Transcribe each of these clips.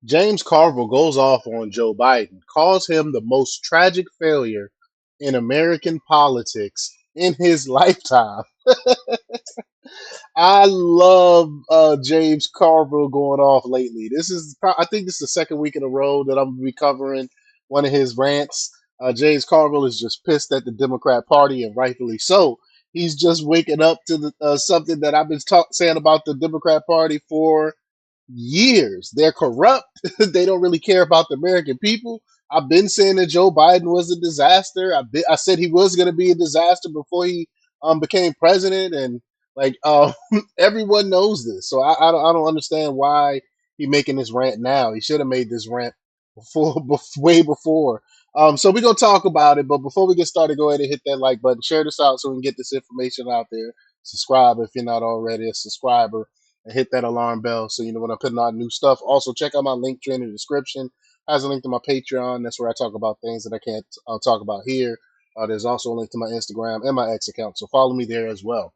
James Carville goes off on Joe Biden, calls him the most tragic failure in American politics in his lifetime. I love James Carville going off lately. I think this is the second week in a row that I'm gonna be covering one of his rants. James Carville is just pissed at the Democrat Party, and rightfully so. He's just waking up to something that I've been saying about the Democrat Party for years. They're corrupt. They don't really care about the American people. I've been saying that Joe Biden was a disaster. I said he was going to be a disaster before he became president, and like everyone knows this. So I don't understand why he making this rant now. He should have made this rant way before. So we're gonna talk about it, but before we get started, go ahead and hit that like button, share this out so we can get this information out there. Subscribe if you're not already a subscriber, and hit that alarm bell so you know when I'm putting out new stuff. Also, check out my link tree in the description. Has a link to my Patreon. That's where I talk about things that I can't talk about here. There's also a link to my Instagram and my X account, so follow me there as well.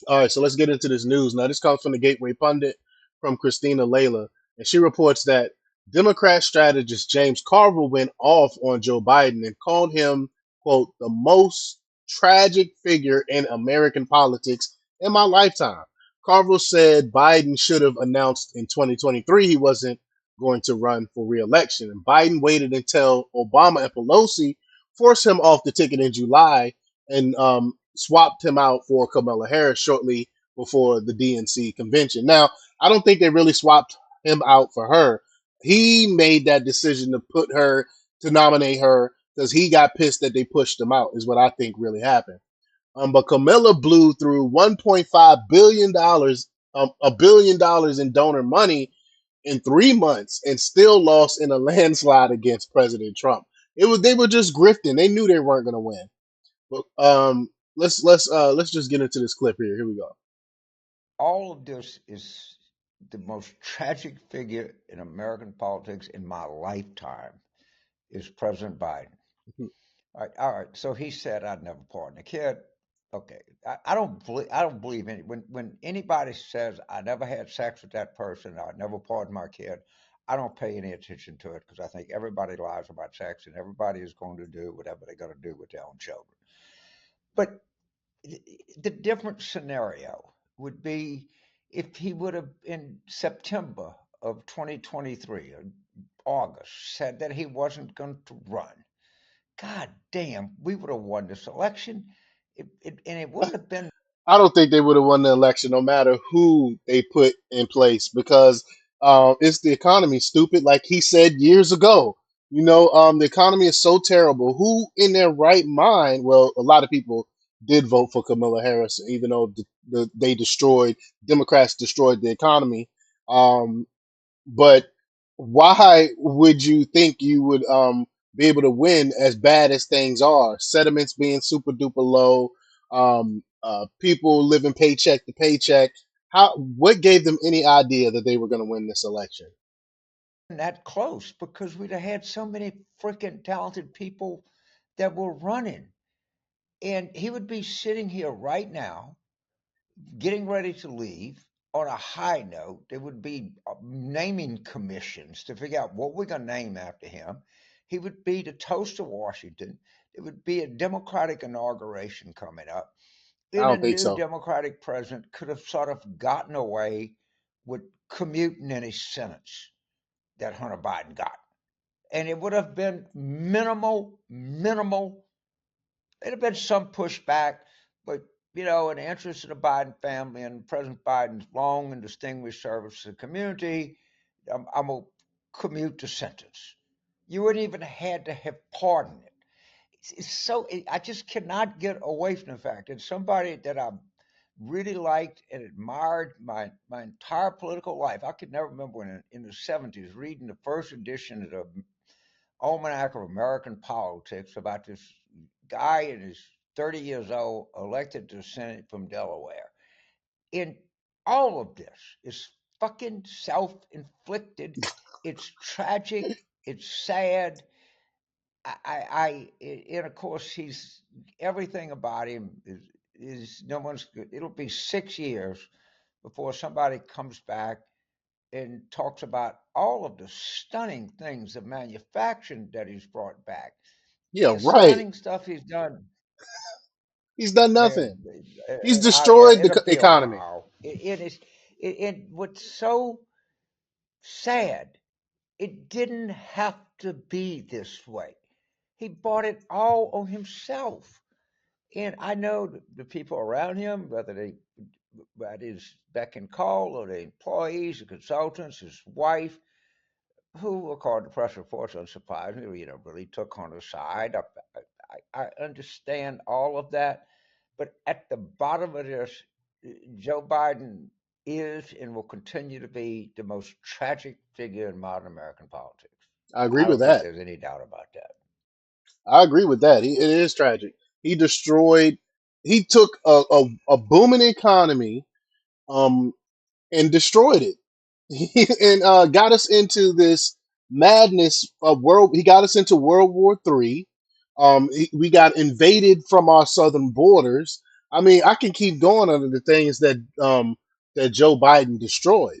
All right, so let's get into this news. Now, this comes from the Gateway Pundit from Christina Layla, and she reports that Democrat strategist James Carville went off on Joe Biden and called him, quote, the most tragic figure in American politics in my lifetime. Carville said Biden should have announced in 2023 he wasn't going to run for reelection. And Biden waited until Obama and Pelosi forced him off the ticket in July and swapped him out for Kamala Harris shortly before the DNC convention. Now, I don't think they really swapped him out for her. He made that decision to nominate her because he got pissed that they pushed him out, is what I think really happened. But Camilla blew through $1.5 billion, $1 billion in donor money in 3 months and still lost in a landslide against President Trump. They were just grifting. They knew they weren't going to win. But let's just get into this clip here. Here we go. All of this is the most tragic figure in American politics in my lifetime is President Biden. All right. So he said I'd never pardon a kid. Okay, I don't believe any when anybody says I never had sex with that person, I never pardoned my kid. I don't pay any attention to it because I think everybody lies about sex and everybody is going to do whatever they're going to do with their own children. But the different scenario would be if he would have in September of 2023 or August said that he wasn't going to run. God damn, we would have won this election. And it wouldn't have been. I don't think they would have won the election no matter who they put in place because it's the economy, stupid. Like he said years ago, the economy is so terrible. Who in their right mind? Well, a lot of people did vote for Kamala Harris, even though they Democrats destroyed the economy. Um, But why would you think you would be able to win as bad as things are? Sediments being super duper low, people living paycheck to paycheck. What gave them any idea that they were going to win this election? That close because we'd have had so many freaking talented people that were running. And he would be sitting here right now, getting ready to leave on a high note. There would be naming commissions to figure out what we're going to name after him. He would be the toast of Washington. There would be a Democratic inauguration coming up. I And a don't think new so. Democratic president could have sort of gotten away with commuting any sentence that Hunter Biden got. And it would have been minimal. There'd have been some pushback, but in the interest of the Biden family and President Biden's long and distinguished service to the community, I'm gonna commute the sentence. You wouldn't even had to have pardoned it. I just cannot get away from the fact that somebody that I really liked and admired my entire political life. I could never remember when in the 70s reading the first edition of the Almanac of American Politics about this guy in his 30 years old elected to the Senate from Delaware. And all of this is fucking self-inflicted. It's tragic. It's sad. And of course, he's everything about him is no one's good. It'll be 6 years before somebody comes back and talks about all of the stunning things of manufacturing that he's brought back, Yeah, the right. stunning stuff he's done. He's done Man, nothing. He's yeah, destroyed the it'll be a economy. while. It is. What's so sad, it didn't have to be this way. He bought it all on himself. And I know the people around him, whether they at his beck and call or the employees, the consultants, his wife, who, according to press reports, unsurprisingly, really took on his side. I understand all of that, but at the bottom of this, Joe Biden is and will continue to be the most tragic figure in modern American politics. I agree I with don't think that. there's any doubt about that. I agree with that. It is tragic. He destroyed. He took a booming economy, um, and destroyed it. And got us into this madness of world. He got us into World War III. We got invaded from our southern borders. I mean, I can keep going under the things that Joe Biden destroyed.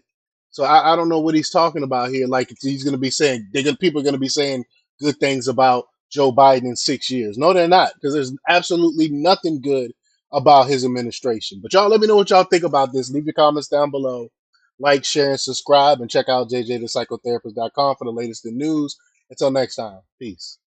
So I don't know what he's talking about here. Like he's going to be saying, people are going to be saying good things about Joe Biden in 6 years. No, they're not, because there's absolutely nothing good about his administration. But y'all, let me know what y'all think about this. Leave your comments down below. Like, share, and subscribe, and check out jjthepsychotherapist.com for the latest in news. Until next time, peace.